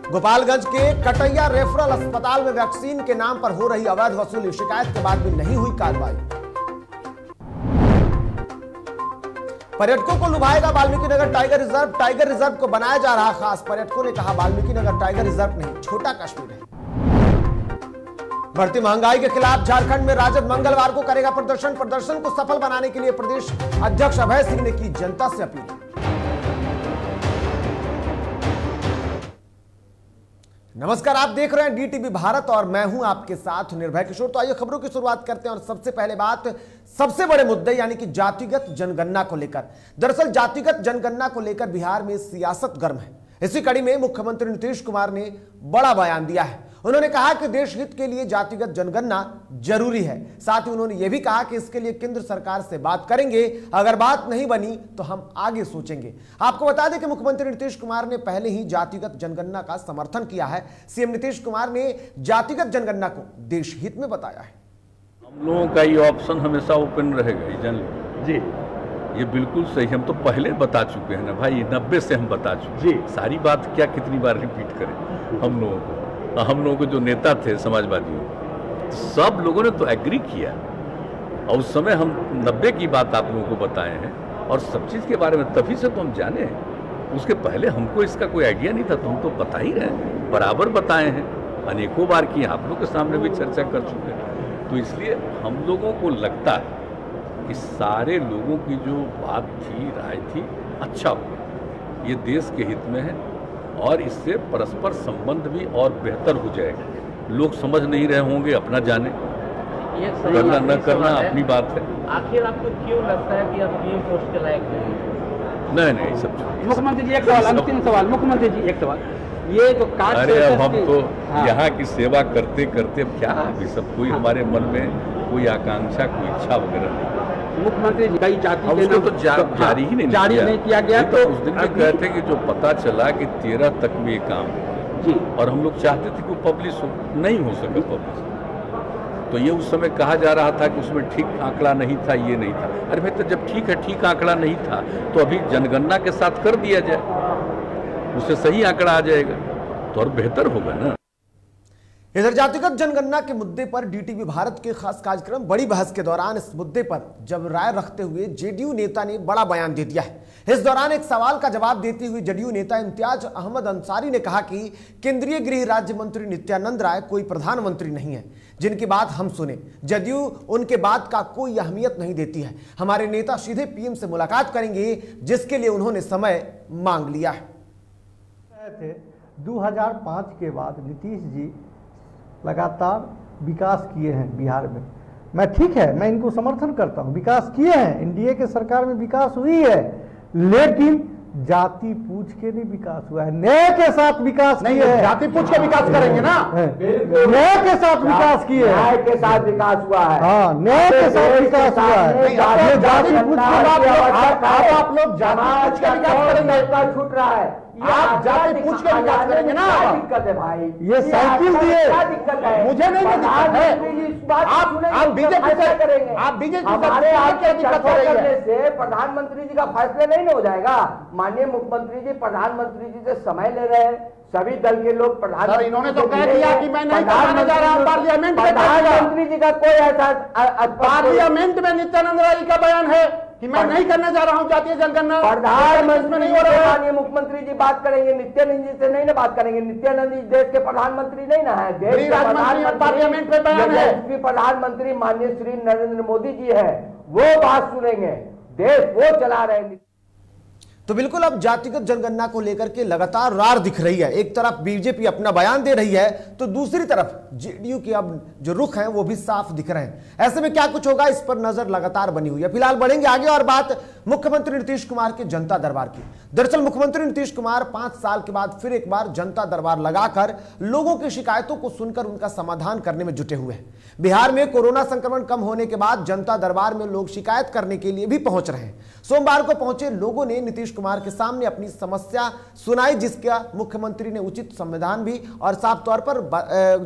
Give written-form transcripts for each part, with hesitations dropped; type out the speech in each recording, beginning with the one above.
गोपालगंज के कटैया रेफरल अस्पताल में वैक्सीन के नाम पर हो रही अवैध वसूली, शिकायत के बाद भी नहीं हुई कार्रवाई। पर्यटकों को लुभाएगा Valmiki Nagar tiger reserve, tiger reserve को बनाया जा रहा खास। पर्यटकों ने कहा वाल्मीकि नगर टाइगर रिजर्व नहीं, छोटा कश्मीर है। बढ़ती महंगाई के खिलाफ झारखंड में राजद मंगलवार को करेगा प्रदर्शन। प्रदर्शन को सफल बनाने के लिए प्रदेश अध्यक्ष अभय सिंह ने की जनता से अपील। नमस्कार, आप देख रहे हैं डीटीवी भारत और मैं हूं आपके साथ निर्भय किशोर। तो आइए खबरों की शुरुआत करते हैं और सबसे पहले बात सबसे बड़े मुद्दे यानी कि जातिगत जनगणना को लेकर। दरअसल जातिगत जनगणना को लेकर बिहार में सियासत गर्म है। इसी कड़ी में मुख्यमंत्री नीतीश कुमार ने बड़ा बयान दिया है। उन्होंने कहा कि देश हित के लिए जातिगत जनगणना जरूरी है। साथ ही उन्होंने यह भी कहा कि इसके लिए केंद्र सरकार से बात करेंगे, अगर बात नहीं बनी तो हम आगे सोचेंगे। आपको बता दें कि मुख्यमंत्री नीतीश कुमार ने पहले ही जातिगत जनगणना का समर्थन किया है। सीएम नीतीश कुमार ने जातिगत जनगणना को देश हित में बताया है। हम लोगों का ये ऑप्शन हमेशा ओपन रहेगा, ये जान लो जी। ये बिल्कुल सही, हम तो पहले बता चुके हैं ना भाई, 90 से हम बता चुके हैं। सारी बात क्या कितनी बार रिपीट करें। हम लोगों को जो नेता थे समाजवादियों, सब लोगों ने तो एग्री किया और उस समय हम 90 की बात आप लोगों को बताए हैं और सब चीज़ के बारे में तभी से तो हम जाने हैं। उसके पहले हमको इसका कोई आइडिया नहीं था, तो हम तो बता ही रहे हैं, बराबर बताए हैं, अनेकों बार किए, आप लोग के सामने भी चर्चा कर चुके हैं। तो इसलिए हम लोगों को लगता है कि सारे लोगों की जो बात थी, राय थी, अच्छा होगा, ये देश के हित में है और इससे परस्पर संबंध भी और बेहतर हो जाएगा। लोग समझ नहीं रहे होंगे, अपना जाने, करना न करना अपनी बात है। आखिर आपको क्यों लगता है कि आप पीएम पोस्ट के लायक नहीं सब। मुख्यमंत्री जी एक सवाल, अंतिम सवाल। मुख्यमंत्री जी एक सवाल, ये जो कार्ड, अरे अब हम तो यहाँ की सेवा करते करते अब क्या अभी सब कोई हमारे मन में कोई आकांक्षा, कोई इच्छा वगैरह नहीं। मुख्यमंत्री जी कई जाति के नाम तो जारी ही नहीं किया गया। तो उस दिन भी कहते कि जो पता चला कि 13 तक में ये काम जी, और हम लोग चाहते थे कि वो पब्लिश हो, नहीं हो सका पब्लिश। तो ये उस समय कहा जा रहा था कि उसमें ठीक आंकड़ा नहीं था, ये नहीं था। अरे भाई, तो जब ठीक है, ठीक आंकड़ा नहीं था तो अभी जनगणना के साथ कर दिया जाए, उससे सही आंकड़ा आ जाएगा तो और बेहतर होगा ना। इधर जातिगत जनगणना के मुद्दे पर डीटीवी भारत के खास कार्यक्रम बड़ी बहस के दौरान इस मुद्दे पर जब राय रखते हुए जेडीयू नेता ने बड़ा बयान दे दिया है। इस दौरान एक सवाल का जवाब देते हुए जेडीयू नेता इम्तियाज अहमद अंसारी ने कहा कि केंद्रीय गृह राज्य मंत्री नित्यानंद राय कोई प्रधानमंत्री नहीं है जिनकी बात हम सुने। जदयू उनके बात का कोई अहमियत नहीं देती है। हमारे नेता सीधे पीएम से मुलाकात करेंगे, जिसके लिए उन्होंने समय मांग लिया है। 2005 के बाद नीतीश जी लगातार विकास किए हैं बिहार में। मैं ठीक है, मैं इनको समर्थन करता हूं, विकास किए हैं, एनडीए के सरकार में विकास हुई है, लेकिन जाति पूछ के नहीं विकास हुआ है, न्याय के साथ विकास नहीं है। जाति पूछ के विकास करेंगे ना, न्याय के साथ विकास किए, न्याय के साथ विकास हुआ है। हाँ, न्याय के साथ विकास हुआ है। जाति पूछ आप लोग जाति पूछ के विकास करेंगे, छूट रहा है। आप जाति पूछ के विकास करेंगे ना। दिक्कत है भाई, ये साइकिल दिए, मुझे नहीं दिक्कत है। आप बीजेपी से करेंगे, आप बीजेपी से दिक्कत हो रही है। प्रधानमंत्री जी का फैसला नहीं हो जाएगा। माननीय मुख्यमंत्री जी प्रधानमंत्री जी से समय ले रहे हैं, सभी दल के लोग प्रधानमंत्री। इन्होंने तो कह दिया कि मैं नहीं करने जा रहा हूं पार्लियामेंट में। प्रधानमंत्री जी का कोई ऐसा पार्लियामेंट में नित्यानंद राय का बयान है कि मैं नहीं करने जा रहा हूं जातीय जनगणना। प्रधानमंत्री नहीं हो रहा है। माननीय मुख्यमंत्री जी बात करेंगे, नित्यानंद जी से नहीं ना बात करेंगे। नित्यानंद जी देश के प्रधानमंत्री नहीं ना है, देश के प्रधानमंत्री पार्लियामेंट में बयान है। प्रधानमंत्री माननीय श्री नरेंद्र मोदी जी है, वो बात सुनेंगे, देश वो चला रहे हैं। तो बिल्कुल अब जातिगत जनगणना को लेकर के लगातार रार दिख रही है। एक तरफ बीजेपी अपना बयान दे रही है तो दूसरी तरफ जेडीयू के अब जो रुख हैं वो भी साफ दिख रहे हैं। ऐसे में क्या कुछ होगा, इस पर नजर लगातार बनी हुई है। फिलहाल बढ़ेंगे आगे और बात मुख्यमंत्री नीतीश कुमार के जनता दरबार की। दरअसल मुख्यमंत्री नीतीश कुमार 5 साल के बाद फिर एक बार जनता दरबार लगाकर लोगों की शिकायतों को सुनकर उनका समाधान करने में जुटे हुए हैं। बिहार में कोरोना संक्रमण कम होने के बाद जनता दरबार में लोग शिकायत करने के लिए भी पहुंच रहे हैं। सोमवार को पहुंचे लोगों ने नीतीश कुमार के सामने अपनी समस्या सुनाई, जिसका मुख्यमंत्री ने उचित संविधान भी और साफ तौर पर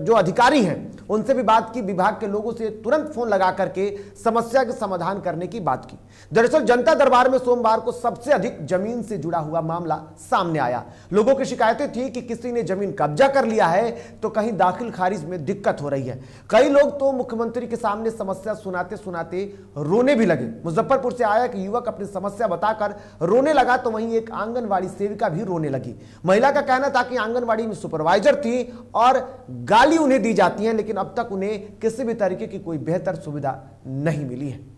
जो अधिकारी हैं उनसे भी बात की, विभाग के लोगों से तुरंत फोन लगा करके समस्या के समाधान करने की बात की। दरअसल जनता दरबार दरबार में सोमवार को सबसे अधिक जमीन से जुड़ा हुआ मामला सामने आया। लोगों की शिकायतें थी कि किसी ने जमीन कब्जा कर लिया है तो कहीं दाखिल खारिज में दिक्कत हो रही है। कई लोग तो मुख्यमंत्री के सामने समस्या सुनाते सुनाते रोने भी लगे। मुजफ्फरपुर से आया कि युवक अपनी समस्या बताकर रोने लगा तो वहीं एक आंगनवाड़ी सेविका भी रोने लगी। महिला का कहना था कि आंगनवाड़ी में सुपरवाइजर थी और गाली उन्हें दी जाती है, लेकिन अब तक उन्हें किसी भी तरीके की कोई बेहतर सुविधा नहीं मिली है।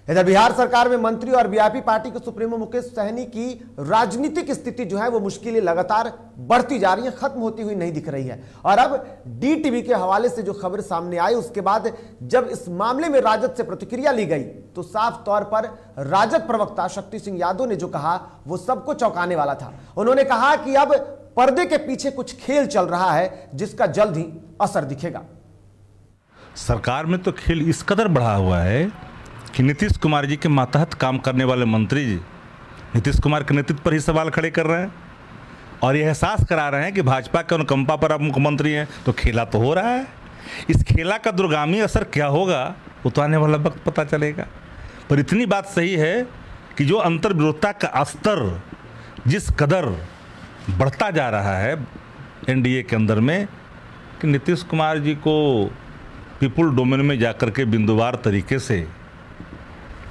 इधर बिहार सरकार में मंत्री और वीआईपी पार्टी के सुप्रीमो मुकेश सहनी की राजनीतिक स्थिति जो है वो मुश्किलें लगातार बढ़ती जा रही है, खत्म होती हुई नहीं दिख रही है। और अब डीटीवी के हवाले से जो खबर सामने आई उसके बाद जब इस मामले में राजद से प्रतिक्रिया ली गई तो साफ तौर पर राजद प्रवक्ता शक्ति सिंह यादव ने जो कहा वो सबको चौंकाने वाला था। उन्होंने कहा कि अब पर्दे के पीछे कुछ खेल चल रहा है जिसका जल्द ही असर दिखेगा। सरकार में तो खेल इस कदर बढ़ा हुआ है कि नीतीश कुमार जी के मातहत काम करने वाले मंत्री जी नीतीश कुमार के नेतृत्व पर ही सवाल खड़े कर रहे हैं और यह एहसास करा रहे हैं कि भाजपा के अनुकंपा पर अब मुख्यमंत्री हैं तो खेला तो हो रहा है। इस खेला का दूरगामी असर क्या होगा वो तो आने वाला वक्त पता चलेगा। पर इतनी बात सही है कि जो अंतर्विरोधता का स्तर जिस कदर बढ़ता जा रहा है एनडीए के अंदर में कि नीतीश कुमार जी को पीपुल डोमेन में जाकर के बिंदुवार तरीके से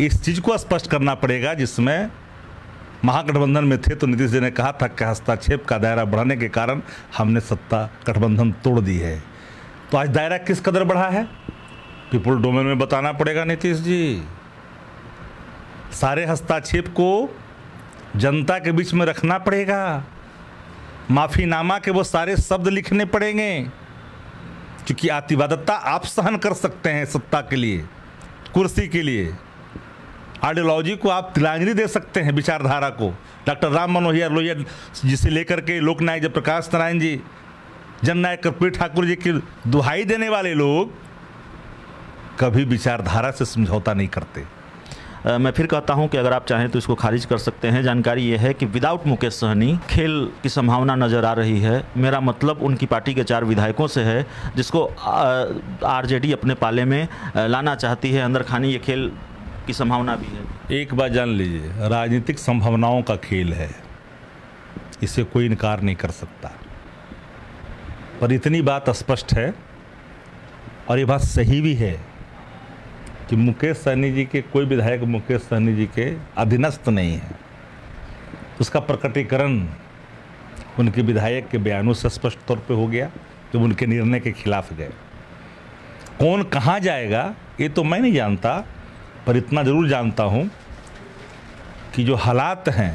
इस चीज़ को स्पष्ट करना पड़ेगा जिसमें महागठबंधन में थे तो नीतीश जी ने कहा था कि हस्तक्षेप का दायरा बढ़ाने के कारण हमने सत्ता गठबंधन तोड़ दी है। तो आज दायरा किस कदर बढ़ा है पीपुल डोमेन में बताना पड़ेगा नीतीश जी। सारे हस्तक्षेप को जनता के बीच में रखना पड़ेगा। माफीनामा के वो सारे शब्द लिखने पड़ेंगे क्योंकि अतिवादता आप सहन कर सकते हैं सत्ता के लिए, कुर्सी के लिए। आइडियोलॉजी को आप तिलांजलि दे सकते हैं, विचारधारा को। डॉक्टर राम मनोहर लोहिया जिसे लेकर के लोकनायक जयप्रकाश नारायण जी, जननायक कर्पूरी ठाकुर जी की दुहाई देने वाले लोग कभी विचारधारा से समझौता नहीं करते। मैं फिर कहता हूं कि अगर आप चाहें तो इसको खारिज कर सकते हैं। जानकारी ये है कि विदाउट मुकेश सहनी खेल की संभावना नज़र आ रही है। मेरा मतलब उनकी पार्टी के 4 विधायकों से है जिसको आरजेडी अपने पाले में लाना चाहती है। अंदर खानी ये खेल की संभावना भी है। एक बात जान लीजिए, राजनीतिक संभावनाओं का खेल है, इसे कोई इनकार नहीं कर सकता। पर इतनी बात स्पष्ट है और ये बात सही भी है कि मुकेश सहनी जी के कोई विधायक मुकेश सहनी जी के अधीनस्थ नहीं है। उसका प्रकटीकरण उनके विधायक के बयानों से स्पष्ट तौर पे हो गया जब उनके निर्णय के खिलाफ गए। कौन कहाँ जाएगा ये तो मैं नहीं जानता, पर इतना ज़रूर जानता हूँ कि जो हालात हैं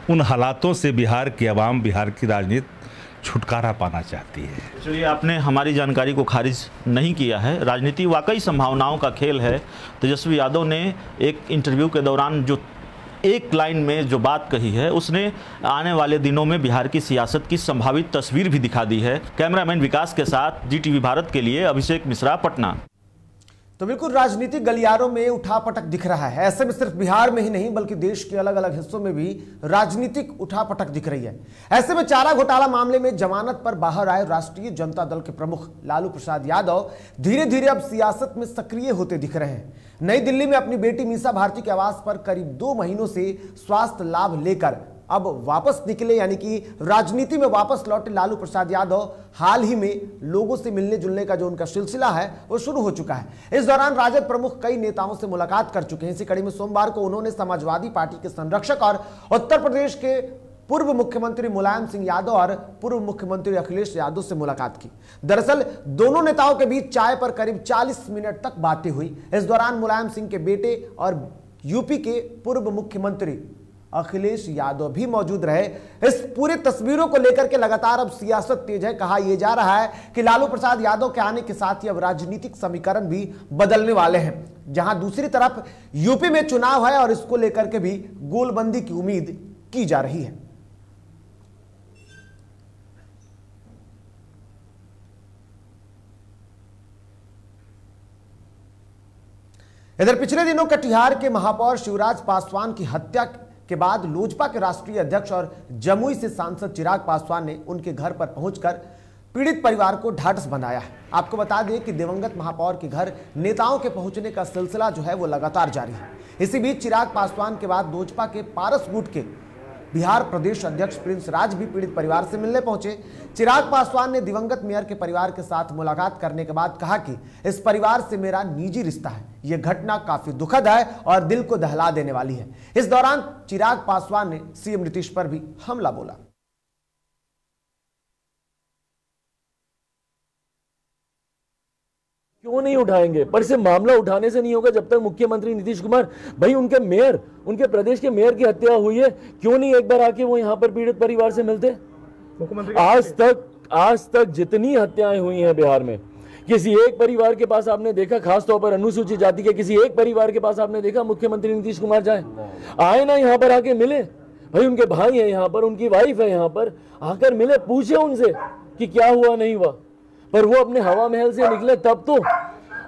उन हालातों से बिहार की आवाम, बिहार की राजनीति छुटकारा पाना चाहती है। चलिए, आपने हमारी जानकारी को खारिज नहीं किया है। राजनीति वाकई संभावनाओं का खेल है। तेजस्वी यादव ने एक इंटरव्यू के दौरान जो एक लाइन में जो बात कही है उसने आने वाले दिनों में बिहार की सियासत की संभावित तस्वीर भी दिखा दी है। कैमरामैन विकास के साथ जीटीवी भारत के लिए अभिषेक मिश्रा, पटना। तो बिल्कुल राजनीतिक गलियारों में उठापटक दिख रहा है। ऐसे में सिर्फ बिहार में ही नहीं बल्कि देश के अलग अलग हिस्सों में भी राजनीतिक उठापटक दिख रही है। ऐसे में चारा घोटाला मामले में जमानत पर बाहर आए राष्ट्रीय जनता दल के प्रमुख लालू प्रसाद यादव धीरे धीरे अब सियासत में सक्रिय होते दिख रहे हैं। नई दिल्ली में अपनी बेटी मीसा भारती के आवास पर करीब 2 महीनों से स्वास्थ्य लाभ लेकर अब वापस निकले, यानी कि राजनीति में वापस लौटे लालू प्रसाद यादव हाल ही में लोगों से मिलने जुलने का जो उनका सिलसिला है वो शुरू हो चुका है। इस दौरान राजद प्रमुख कई नेताओं से मुलाकात कर चुके हैं। इसी कड़ी में सोमवार को उन्होंने समाजवादी पार्टी के संरक्षक और उत्तर प्रदेश के पूर्व मुख्यमंत्री मुलायम सिंह यादव और पूर्व मुख्यमंत्री अखिलेश यादव से मुलाकात की। दरअसल दोनों नेताओं के बीच चाय पर करीब 40 मिनट तक बातें हुई। इस दौरान मुलायम सिंह के बेटे और यूपी के पूर्व मुख्यमंत्री अखिलेश यादव भी मौजूद रहे। इस पूरी तस्वीरों को लेकर के लगातार अब सियासत तेज है। कहा यह जा रहा है कि लालू प्रसाद यादव के आने के साथ ही अब राजनीतिक समीकरण भी बदलने वाले हैं। जहां दूसरी तरफ यूपी में चुनाव है और इसको लेकर के भी गोलबंदी की उम्मीद की जा रही है। इधर पिछले दिनों कटिहार के महापौर शिवराज पासवान की हत्या के बाद लोजपा के राष्ट्रीय अध्यक्ष और जमुई से सांसद चिराग पासवान ने उनके घर पर पहुंचकर पीड़ित परिवार को ढाढ़स बंधाया है। आपको बता दें कि दिवंगत महापौर के घर नेताओं के पहुंचने का सिलसिला जो है वो लगातार जारी है। इसी बीच चिराग पासवान के बाद लोजपा के पारस गुट के बिहार प्रदेश अध्यक्ष प्रिंस राज भी पीड़ित परिवार से मिलने पहुंचे। चिराग पासवान ने दिवंगत मेयर के परिवार के साथ मुलाकात करने के बाद कहा कि इस परिवार से मेरा निजी रिश्ता है। यह घटना काफी दुखद है और दिल को दहला देने वाली है। इस दौरान चिराग पासवान ने सीएम नीतीश पर भी हमला बोला। क्यों नहीं उठाएंगे? पर से मामला उठाने से नहीं होगा जब तक मुख्यमंत्री नीतीश कुमार, भाई उनके मेयर, उनके प्रदेश के मेयर की हत्या हुई है, क्यों नहीं एक बार आके वो यहाँ पर पीड़ित परिवार से मिलते? आज तक जितनी हत्याएं हुई हैं बिहार में, किसी एक परिवार के पास आपने देखा, खासतौर पर अनुसूचित जाति के किसी एक परिवार के पास आपने देखा मुख्यमंत्री नीतीश कुमार जाए? आए ना यहाँ पर आके मिले, भाई उनके भाई है यहाँ पर, उनकी वाइफ है यहाँ पर, आकर मिले, पूछे उनसे कि क्या हुआ नहीं हुआ। पर वो अपने हवा महल से निकले तब तो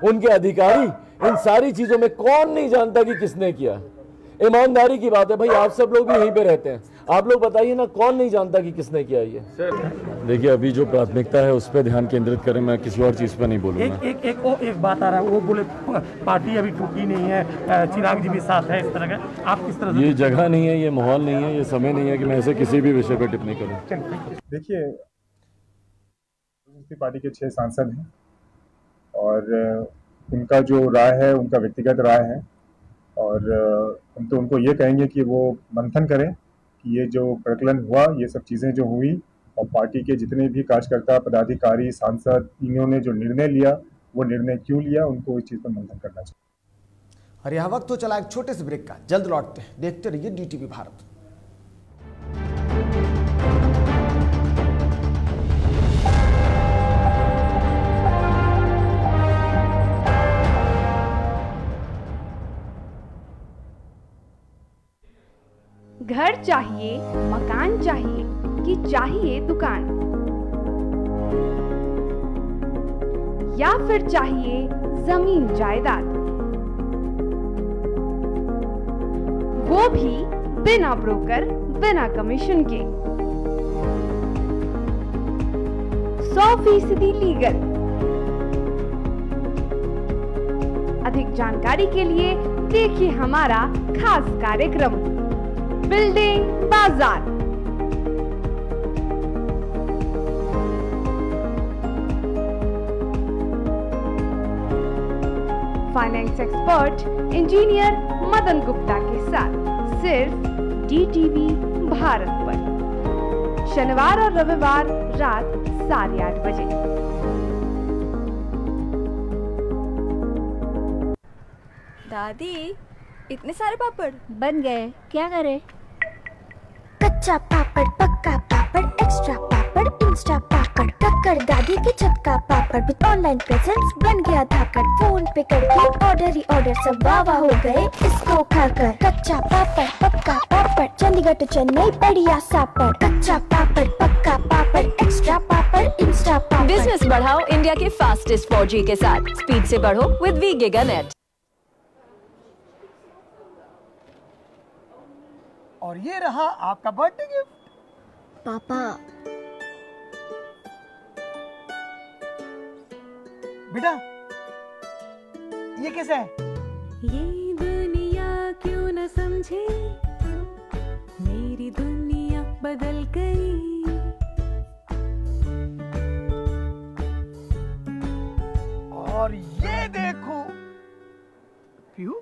उनके अधिकारी इन सारी चीजों में कौन नहीं जानता कि किसने किया। ईमानदारी की बात है भाई, आप सब लोग भी यहीं पे रहते हैं, आप लोग बताइए ना, कौन नहीं जानता कि किसने किया ये। देखिए अभी जो प्राथमिकता है उस पर ध्यान केंद्रित करें, मैं किसी और चीज पर नहीं बोलूंगा। एक बात आ रहा है, वो बोले पार्टी अभी टूटी नहीं है, चिराग जी भी साथ है, इस तरह का आप किस तरह? ये जगह नहीं है, ये माहौल नहीं है, ये समय नहीं है कि मैं ऐसे किसी भी विषय पर टिप्पणी करूँ। देखिए पार्टी के 6 सांसद हैं और उनका जो राय है उनका व्यक्तिगत राय है, और हम तो उनको ये कहेंगे कि वो मंथन करें कि ये जो प्रकलन हुआ, ये सब चीज़ें जो हुई, और पार्टी के जितने भी कार्यकर्ता, पदाधिकारी, सांसद, इन्होंने जो निर्णय लिया वो निर्णय क्यों लिया, उनको इस चीज़ पर मंथन करना चाहिए। और यह वक्त तो चला एक छोटे से ब्रेक का, जल्द लौटते हैं, देखते रहिए DTV भारत। घर चाहिए, मकान चाहिए कि चाहिए दुकान, या फिर चाहिए जमीन जायदाद, वो भी बिना ब्रोकर, बिना कमीशन के, 100% लीगल। अधिक जानकारी के लिए देखिए हमारा खास कार्यक्रम बिल्डिंग बाजार। Finance expert engineer Madan Gupta के साथ सिर्फ DTV भारत पर, शनिवार और रविवार रात 8:30 बजे। दादी इतने सारे पापड़ बन गए, क्या करे? कच्चा पापड़, पक्का पापड़, एक्स्ट्रा पापड़, इंस्टा पापड़, टक्कर दादी के छत का पापड़ विद ऑनलाइन प्रेजेंस बन गया धाकड़। फोन पे करके ऑर्डर ही ऑर्डर, सब वाह हो गए इसको खाकर। कच्चा पापड़, पक्का पापड़, चंडीगढ़ टू चेन्नई बढ़िया सापड़। कच्चा पापड़, पक्का पापड़, एक्स्ट्रा पापड़, इंस्टा पापड़। बिजनेस बढ़ाओ इंडिया के फास्टेस्ट 4G के साथ, स्पीड से बढ़ो विद वी गिगानेट। और ये रहा आपका बर्थडे गिफ्ट। पापा बेटा ये कैसा है? ये दुनिया क्यों न समझे, मेरी दुनिया बदल गई। और ये देखो पीहू,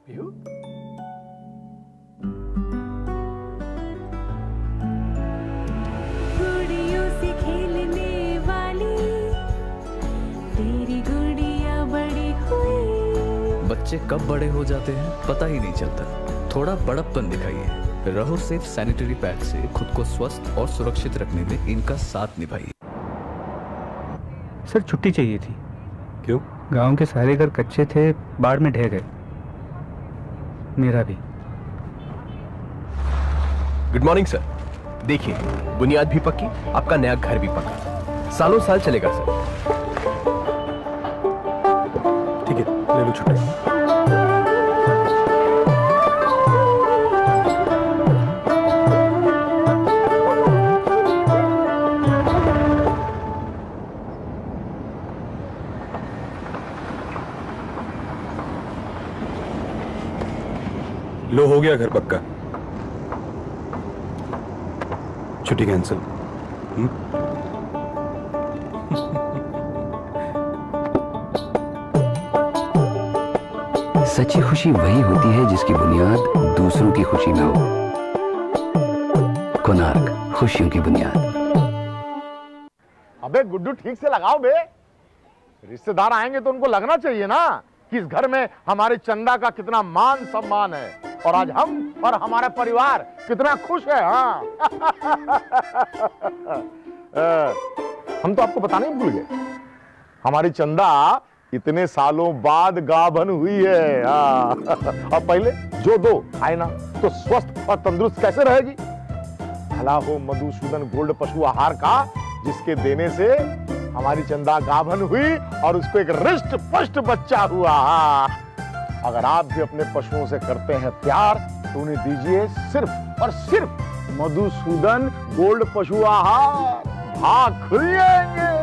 पीहू गुड़ियों से खेलने वाली तेरी गुड़िया बड़ी हुई। बच्चे कब बड़े हो जाते हैं पता ही नहीं चलता। थोड़ा बड़प्पन दिखाइए। रहो सेफ सैनिटरी पैड से खुद को स्वस्थ और सुरक्षित रखने में इनका साथ निभाइए। सर छुट्टी चाहिए थी। क्यों? गांव के सारे घर कच्चे थे, बाढ़ में ढह गए, मेरा भी। Good morning sir. देखिए बुनियाद भी पक्की, आपका नया घर भी पक्का, सालों साल चलेगा सर। ठीक है ले लो छुट्टी। लो हो गया घर पक्का। छुट्टी कैंसिल। सच्ची खुशी वही होती है जिसकी बुनियाद दूसरों की खुशी में हो। कोणार्क, खुशियों की बुनियाद। अबे गुड्डू ठीक से लगाओ बे, रिश्तेदार आएंगे तो उनको लगना चाहिए ना कि इस घर में हमारे चंदा का कितना मान सम्मान है और आज हम और हमारा परिवार कितना खुश है। हाँ हम तो आपको बताना ही भूल गए, हमारी चंदा इतने सालों बाद गाभन हुई है। और पहले जो दो खाए ना तो स्वस्थ और तंदुरुस्त कैसे रहेगी। भला हो मधुसूदन गोल्ड पशु आहार का, जिसके देने से हमारी चंदा गाभन हुई और उसको एक रिष्ट पुष्ट बच्चा हुआ। अगर आप भी अपने पशुओं से करते हैं प्यार तो उन्हें दीजिए सिर्फ और सिर्फ मधुसूदन गोल्ड पशु आहार, भाग खुल जाएंगे।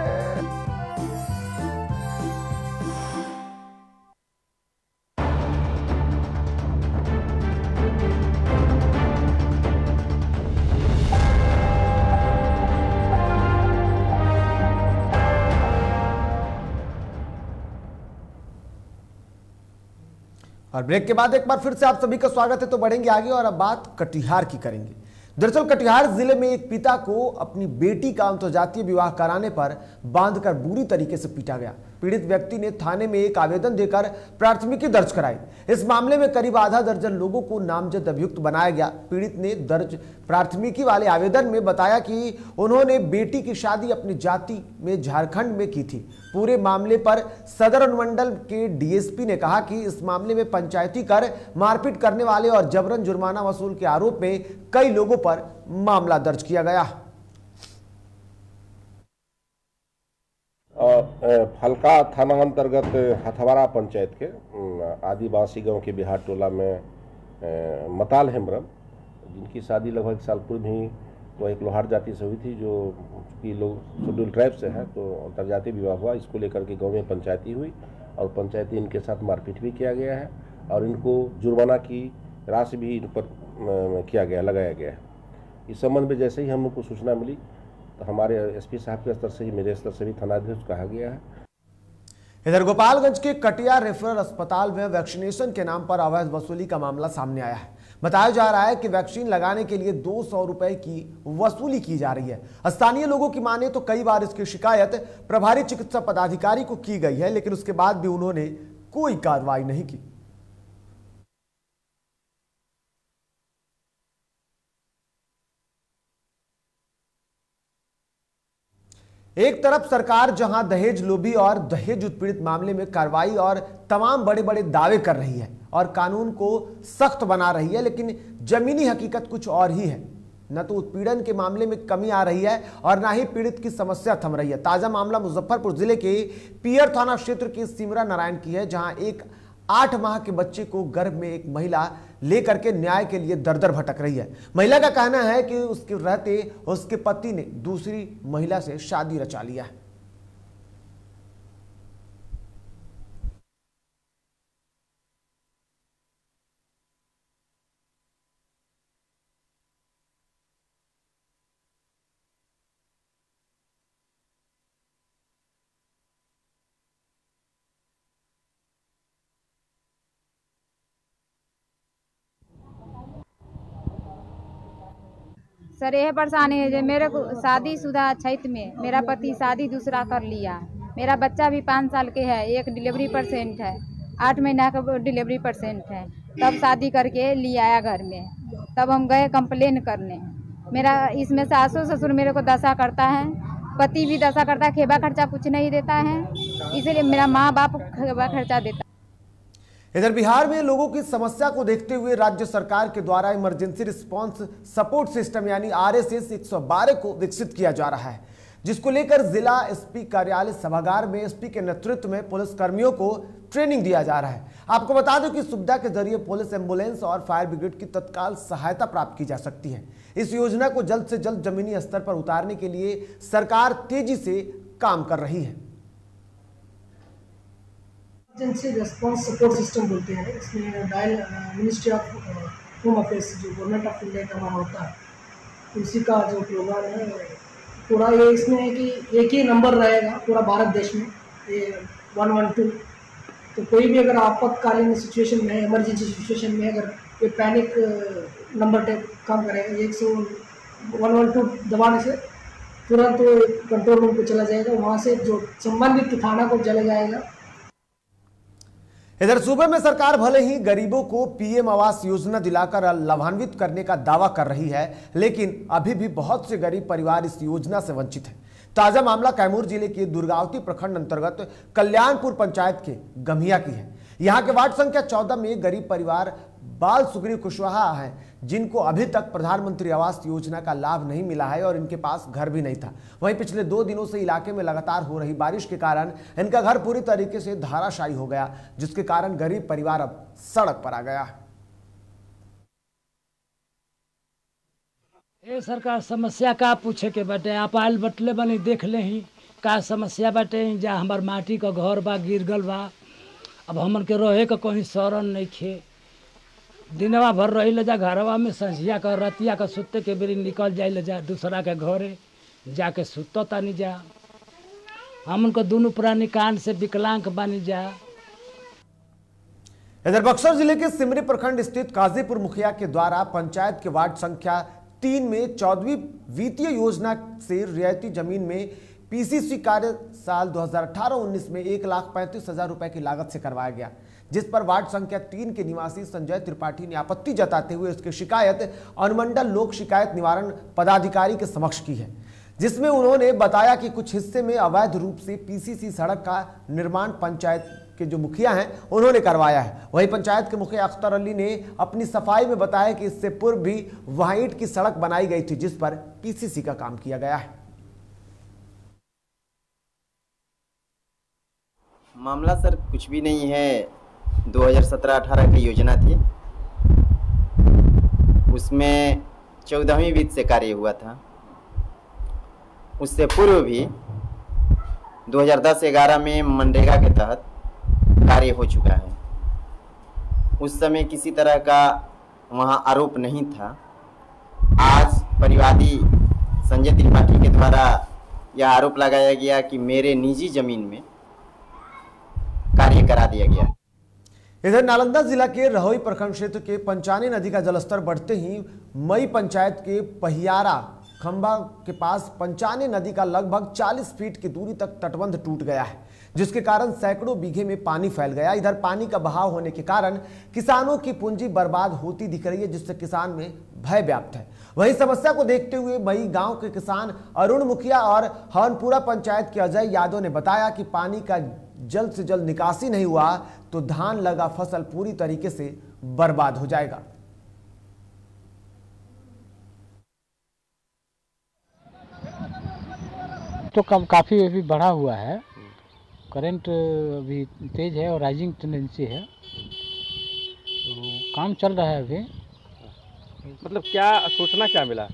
और ब्रेक के बाद एक बार फिर से आप सभी का स्वागत है। तो बढ़ेंगे आगे और अब बात कटिहार की करेंगे। दरअसल कटिहार जिले में एक पिता को अपनी बेटी का अंतरजातीय विवाह कराने पर बांधकर बुरी तरीके से पीटा गया। पीड़ित व्यक्ति ने थाने में एक आवेदन देकर प्राथमिकी दर्ज कराई। इस मामले में करीब आधा दर्जन लोगों को नामजद अभियुक्त बनाया गया। पीड़ित ने दर्ज प्राथमिकी वाले आवेदन में बताया कि उन्होंने बेटी की शादी अपनी जाति में झारखंड में की थी। पूरे मामले पर सदर अनुमंडल के डीएसपी ने कहा कि इस मामले में पंचायती कर, मारपीट करने वाले और जबरन जुर्माना वसूल के आरोप में कई लोगों पर मामला दर्ज किया गया। फलका थाना अंतर्गत हथवारा पंचायत के आदिवासी गांव के बिहार टोला में मताल हेम्ब्रम, जिनकी शादी लगभग 1 साल पूर्व ही वो एक लोहार जाति से हुई थी, जो कि लोग शेड्यूल ट्राइब से है, तो अंतर्जातीय विवाह हुआ। इसको लेकर के गांव में पंचायती हुई और पंचायती इनके साथ मारपीट भी किया गया है और इनको जुर्माना की राशि भी इन पर किया गया, लगाया गया है। इस संबंध में जैसे ही हम लोग को सूचना मिली तो हमारे एसपी साहब के स्तर से ही, मेरे स्तर से भी थानाध्यक्ष कहा गया है। इधर गोपालगंज के कटिया रेफरल अस्पताल में वैक्सीनेशन के नाम पर अवैध वसूली का मामला सामने आया है। बताया जा रहा है कि वैक्सीन लगाने के लिए 200 रुपए की वसूली की जा रही है। स्थानीय लोगों की माने तो कई बार इसकी शिकायत प्रभारी चिकित्सा पदाधिकारी को की गई है, लेकिन उसके बाद भी उन्होंने कोई कार्रवाई नहीं की। एक तरफ सरकार जहां दहेज लोभी और दहेज उत्पीड़ित मामले में कार्रवाई और तमाम बड़े बड़े दावे कर रही है और कानून को सख्त बना रही है, लेकिन जमीनी हकीकत कुछ और ही है। न तो उत्पीड़न के मामले में कमी आ रही है और न ही पीड़ित की समस्या थम रही है। ताजा मामला मुजफ्फरपुर जिले के पियर थाना क्षेत्र के सिमरा नारायण की है, जहां एक 8 माह के बच्चे को गर्भ में एक महिला लेकर के न्याय के लिए दर दर भटक रही है। महिला का कहना है कि उसके रहते उसके पति ने दूसरी महिला से शादी रचा लिया है। सर यह परेशानी है जो मेरे को शादीशुदा क्षेत्र में मेरा पति शादी दूसरा कर लिया। मेरा बच्चा भी 5 साल के है, एक डिलीवरी पेशेंट है, 8 महीना का डिलीवरी पेशेंट है। तब शादी करके ले आया घर में, तब हम गए कंप्लेन करने। मेरा इसमें सासू ससुर मेरे को दशा करता है, पति भी दशा करता है, खेबा खर्चा कुछ नहीं देता है, इसलिए मेरा माँ बाप खेबा खर्चा देता है। इधर बिहार में लोगों की समस्या को देखते हुए राज्य सरकार के द्वारा इमरजेंसी रिस्पांस सपोर्ट सिस्टम यानी RSS 112 को विकसित किया जा रहा है, जिसको लेकर जिला एसपी कार्यालय सभागार में एसपी के नेतृत्व में पुलिस कर्मियों को ट्रेनिंग दिया जा रहा है। आपको बता दें कि सुविधा के जरिए पुलिस, एम्बुलेंस और फायर ब्रिगेड की तत्काल सहायता प्राप्त की जा सकती है। इस योजना को जल्द से जल्द जमीनी स्तर पर उतारने के लिए सरकार तेजी से काम कर रही है। इमरजेंसी रेस्पॉन्स सपोर्ट सिस्टम बोलते हैं। इसमें dial ministry of home affairs जो गवर्नमेंट ऑफ इंडिया का वहाँ होता है, उसी का जो प्रोग्राम है पूरा ये इसमें है कि एक ही नंबर रहेगा पूरा भारत देश में, ये 112। तो कोई भी अगर आपातकालीन सिचुएशन में, इमरजेंसी सिचुएशन में अगर ये पैनिक नंबर टाइप काम करेगा, 112 दबाने से तुरंत वो कंट्रोल रूम को चला जाएगा, वहाँ से जो संबंधित थाना को चला जाएगा। इधर सूबे में सरकार भले ही गरीबों को पीएम आवास योजना दिलाकर लाभान्वित करने का दावा कर रही है, लेकिन अभी भी बहुत से गरीब परिवार इस योजना से वंचित हैं। ताजा मामला कैमूर जिले के दुर्गावती प्रखंड अंतर्गत कल्याणपुर पंचायत के गम्हिया की है। यहाँ के वार्ड संख्या 14 में गरीब परिवार बाल सुग्रीव कुशवाहा है, जिनको अभी तक प्रधानमंत्री आवास योजना का लाभ नहीं मिला है और इनके पास घर भी नहीं था। वहीं पिछले 2 दिनों से इलाके में लगातार हो रही बारिश के कारण इनका घर पूरी तरीके से धाराशायी हो गया, जिसके कारण गरीब परिवार अब सड़क पर आ गया है। ए सरकार समस्या का पूछे के बाटे, आप आयल बटले बनी देख ले ही का समस्या बाटे। जा हमार माटी का घर बा गिर गल बा, अब हमन के रहे का कहीं शरण नहीं खे। दिनवा भर रही ले जा घरवा में, संझिया का रतिया का सुते के बेरी निकल जाए ले जा दूसरा के घरे जाके सुतो तानी जा। हमन को दोनों प्राणी कान से विकलांग बनी जा। इधर बक्सर जिले के सिमरी प्रखंड स्थित काजीपुर मुखिया के द्वारा पंचायत के वार्ड संख्या 3 में 14वीं वित्तीय योजना से रियायती जमीन में पीसीसी कार्य साल 2018-19 में 1,35,000 रुपए की लागत से करवाया गया, जिस पर वार्ड संख्या 3 के निवासी संजय त्रिपाठी ने आपत्ति जताते हुए उसकी शिकायत अनुमंडल लोक शिकायत निवारण पदाधिकारी के समक्ष की है, जिसमें उन्होंने बताया कि कुछ हिस्से में अवैध रूप से पीसीसी सड़क का निर्माण पंचायत के जो मुखिया हैं उन्होंने करवाया है। वहीं पंचायत के मुखिया अख्तर अली ने अपनी सफाई में बताया कि इससे पूर्व भी वहां ईंट की सड़क बनाई गई थी, जिस पर पीसीसी का काम किया गया है। मामला सर कुछ भी नहीं है, 2017-18 की योजना थी, उसमें 14वीं वित्त से कार्य हुआ था। उससे पूर्व भी 2010-11 में मनरेगा के तहत कार्य हो चुका है। उस समय किसी तरह का वहां आरोप नहीं था। आज परिवादी संजय त्रिपाठी के द्वारा यह आरोप लगाया गया कि मेरे निजी जमीन में कार्य करा दिया गया। इधर नालंदा जिला के रहोई प्रखंड क्षेत्र के पंचानी नदी का जलस्तर बढ़ते ही मई पंचायत के पहियारा खंबा के पास पंचानी नदी का लगभग 40 फीट की दूरी तक तटबंध टूट गया है, जिसके कारण सैकड़ों बीघे में पानी फैल गया। इधर पानी का बहाव होने के कारण किसानों की पूंजी बर्बाद होती दिख रही है, जिससे किसान में भय व्याप्त है। वही समस्या को देखते हुए मई गांव के किसान अरुण मुखिया और हवनपुरा पंचायत के अजय यादव ने बताया कि पानी का जल्द से जल्द निकासी नहीं हुआ तो धान लगा फसल पूरी तरीके से बर्बाद हो जाएगा। तो काफ़ी अभी बढ़ा हुआ है, करंट अभी तेज है और राइजिंग टेंडेंसी है, तो काम चल रहा है अभी। मतलब क्या सूचना क्या मिला?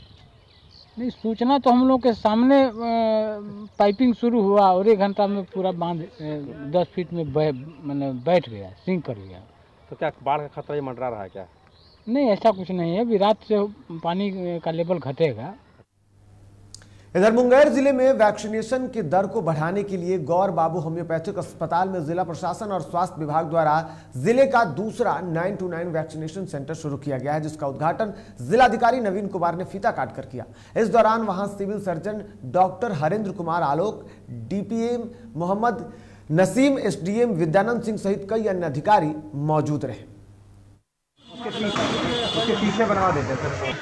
नहीं, सूचना तो हम लोग के सामने पाइपिंग शुरू हुआ और 1 घंटा में पूरा बांध 10 फीट में बैठ गया, सिंक कर गया। तो क्या बाढ़ का खतरा मंडरा रहा है क्या? नहीं, ऐसा कुछ नहीं है, अभी रात से पानी का लेवल घटेगा। इधर मुंगेर जिले में वैक्सीनेशन की दर को बढ़ाने के लिए गौर बाबू होम्योपैथिक अस्पताल में जिला प्रशासन और स्वास्थ्य विभाग द्वारा जिले का दूसरा 9 to 9 वैक्सीनेशन सेंटर शुरू किया गया है, जिसका उद्घाटन जिलाधिकारी नवीन कुमार ने फीता काटकर किया। इस दौरान वहां civil surgeon doctor Harendra Kumar Alok, DPM Mohammad Naseem, SDM Vidyanand Singh सहित कई अन्य अधिकारी मौजूद रहे। उसके पीछे बनवा देते हैं।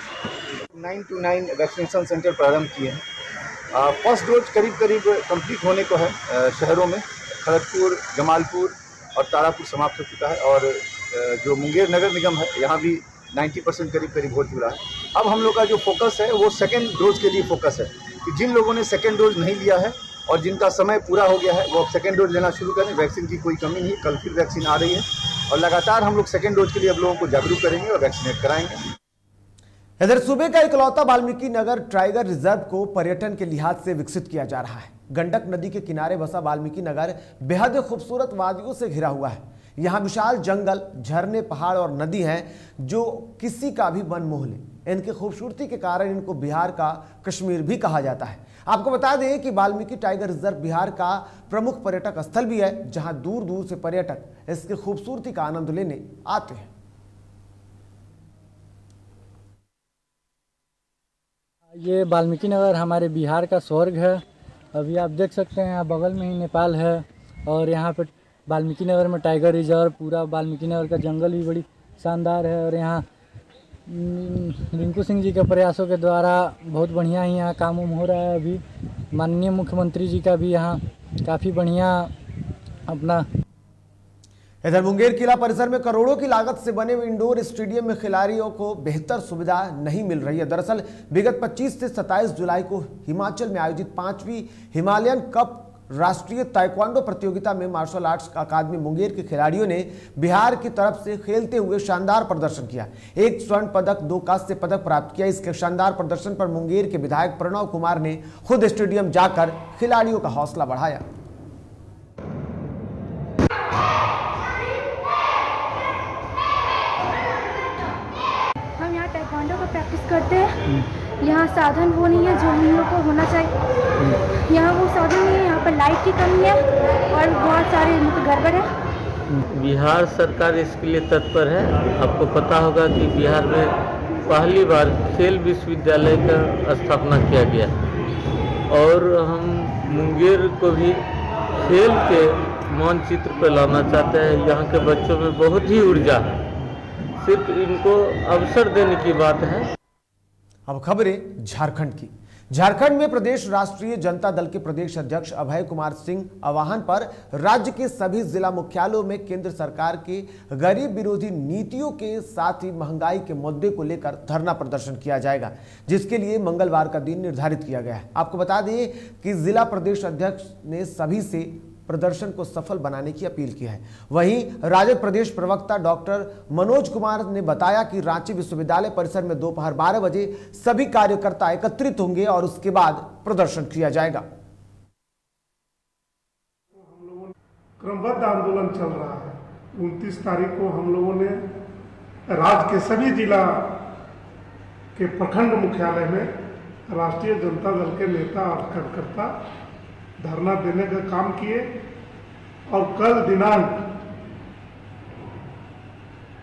9 to 9 वैक्सीनेशन सेंटर प्रारंभ किए हैं। फर्स्ट डोज करीब कंप्लीट होने को है। शहरों में खड़गपुर, जमालपुर और तारापुर समाप्त हो चुका है और जो मुंगेर नगर निगम है यहाँ भी 90% करीब हो चुका है। अब हम लोग का जो फोकस है वो सेकेंड डोज के लिए फोकस है कि जिन लोगों ने सेकेंड डोज नहीं लिया है और जिनका समय पूरा हो गया है वो अब सेकेंड डोज लेना शुरू करें। वैक्सीन की कोई कमी नहीं, कल फिर वैक्सीन आ रही है और लगातार हम लोग सेकेंड डोज के लिए अब लोगों को जागरूक करेंगे और वैक्सीनेट कराएंगे। इधर सूबे का इकलौता वाल्मीकि नगर टाइगर रिजर्व को पर्यटन के लिहाज से विकसित किया जा रहा है। गंडक नदी के किनारे बसा वाल्मीकि नगर बेहद खूबसूरत वादियों से घिरा हुआ है। यहाँ विशाल जंगल, झरने, पहाड़ और नदी हैं जो किसी का भी मन मोह ले। इनकी खूबसूरती के कारण इनको बिहार का कश्मीर भी कहा जाता है। आपको बता दें कि वाल्मीकि टाइगर रिजर्व बिहार का प्रमुख पर्यटक स्थल भी है, जहां दूर दूर से पर्यटक इसकी खूबसूरती का आनंद लेने आते हैं। ये वाल्मीकि नगर हमारे बिहार का स्वर्ग है। अभी आप देख सकते हैं, यहाँ बगल में ही नेपाल है और यहाँ पे वाल्मीकि नगर में टाइगर रिजर्व, पूरा वाल्मीकि नगर का जंगल भी बड़ी शानदार है। और यहाँ रिंकू सिंह जी के प्रयासों के द्वारा बहुत बढ़िया ही यहाँ काम हो रहा है। अभी माननीय मुख्यमंत्री जी का भी यहाँ काफ़ी बढ़िया अपना। इधर मुंगेर किला परिसर में करोड़ों की लागत से बने हुए इंडोर स्टेडियम में खिलाड़ियों को बेहतर सुविधा नहीं मिल रही है। दरअसल विगत 25 से 27 जुलाई को हिमाचल में आयोजित 5वीं हिमालयन कप राष्ट्रीय ताइक्वांडो प्रतियोगिता में मार्शल आर्ट्स अकादमी मुंगेर के खिलाड़ियों ने बिहार की तरफ से खेलते हुए शानदार प्रदर्शन किया। 1 स्वर्ण पदक, 2 कांस्य पदक प्राप्त किया। इसके शानदार प्रदर्शन पर मुंगेर के विधायक प्रणव कुमार ने खुद स्टेडियम जाकर खिलाड़ियों का हौसला बढ़ाया। हम यहाँ ताइक्वांडो का प्रैक्टिस करते हैं। यहाँ साधन वो नहीं है जो हम लोग को होना चाहिए। यहाँ वो साधन नहीं है, यहाँ पर लाइट की कमी है और बहुत सारे गड़बड़ है। बिहार सरकार इसके लिए तत्पर है। आपको पता होगा कि बिहार में पहली बार खेल विश्वविद्यालय का स्थापना किया गया और हम मुंगेर को भी खेल के मानचित्र पर लाना चाहते हैं। यहाँ के बच्चों में बहुत ही ऊर्जा है, सिर्फ इनको अवसर देने की बात है। अब खबरें झारखंड की। झारखंड में प्रदेश राष्ट्रीय जनता दल के प्रदेश अध्यक्ष अभय कुमार सिंह आह्वान पर राज्य के सभी जिला मुख्यालयों में केंद्र सरकार के गरीब विरोधी नीतियों के साथ ही महंगाई के मुद्दे को लेकर धरना प्रदर्शन किया जाएगा, जिसके लिए मंगलवार का दिन निर्धारित किया गया है। आपको बता दें कि जिला प्रदेश अध्यक्ष ने सभी से प्रदर्शन को सफल बनाने की अपील की है। वहीं राजद प्रदेश प्रवक्ता डॉक्टर मनोज कुमार ने बताया कि रांची विश्वविद्यालय परिसर में दोपहर 12 बजे सभी कार्यकर्ता एकत्रित होंगे और उसके बाद प्रदर्शन किया जाएगा। क्रमबद्ध आंदोलन चल रहा है। 29 तारीख को हम लोगों ने राज्य के सभी जिला के प्रखंड मुख्यालय में राष्ट्रीय जनता दल के नेता और कार्यकर्ता धरना देने का काम किए और कल दिनांक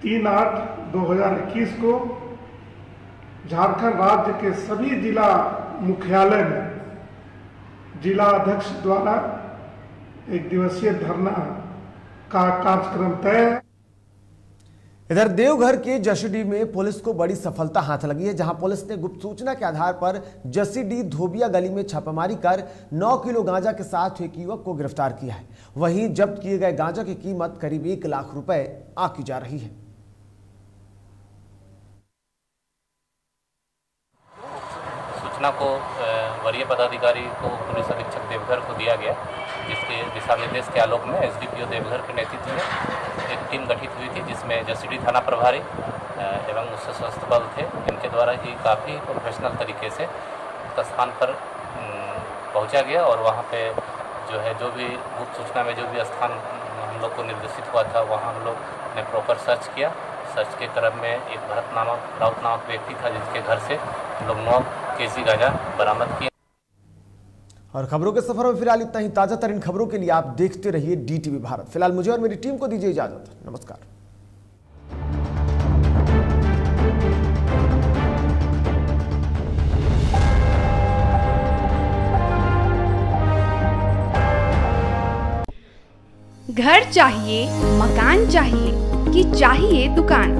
3/8/2021 को झारखंड राज्य के सभी जिला मुख्यालय में जिला अध्यक्ष द्वारा 1 दिवसीय धरना का कार्यक्रम तय है। इधर देवघर के जसीडीह में पुलिस को बड़ी सफलता हाथ लगी है, जहां पुलिस ने गुप्त सूचना के आधार पर जसीडीह धोबिया गली में छापेमारी कर 9 किलो गांजा के साथ एक युवक को गिरफ्तार किया है। वहीं जब्त किए गए गांजा की कीमत करीब 1 लाख रुपए आंकी जा रही है। सूचना को वरीय पदाधिकारी को पुलिस अधीक्षक देवघर को दिया गया, जिसके दिशा निर्देश के आलोक में एसडीपीओ देवघर के नेतृत्व में एक टीम गठित हुई थी, जिसमें जसीडीह थाना प्रभारी एवं उससे सशस्त्र बल थे। इनके द्वारा ही काफ़ी प्रोफेशनल तरीके से उस स्थान पर पहुंचा गया और वहां पे जो है जो भी गुप्त सूचना में जो भी स्थान हम लोग को निर्देशित हुआ था, वहाँ हम लोग ने प्रॉपर सर्च किया। सर्च के क्रम में एक राउत नामक व्यक्ति था, जिसके घर से हम लोग 9 केजी गांजा बरामद किए। और खबरों के सफर में फिलहाल इतना ही। ताजा तरीन खबरों के लिए आप देखते रहिए DTV भारत। फिलहाल मुझे और मेरी टीम को दीजिए इजाजत। नमस्कार। घर चाहिए, मकान चाहिए कि चाहिए दुकान,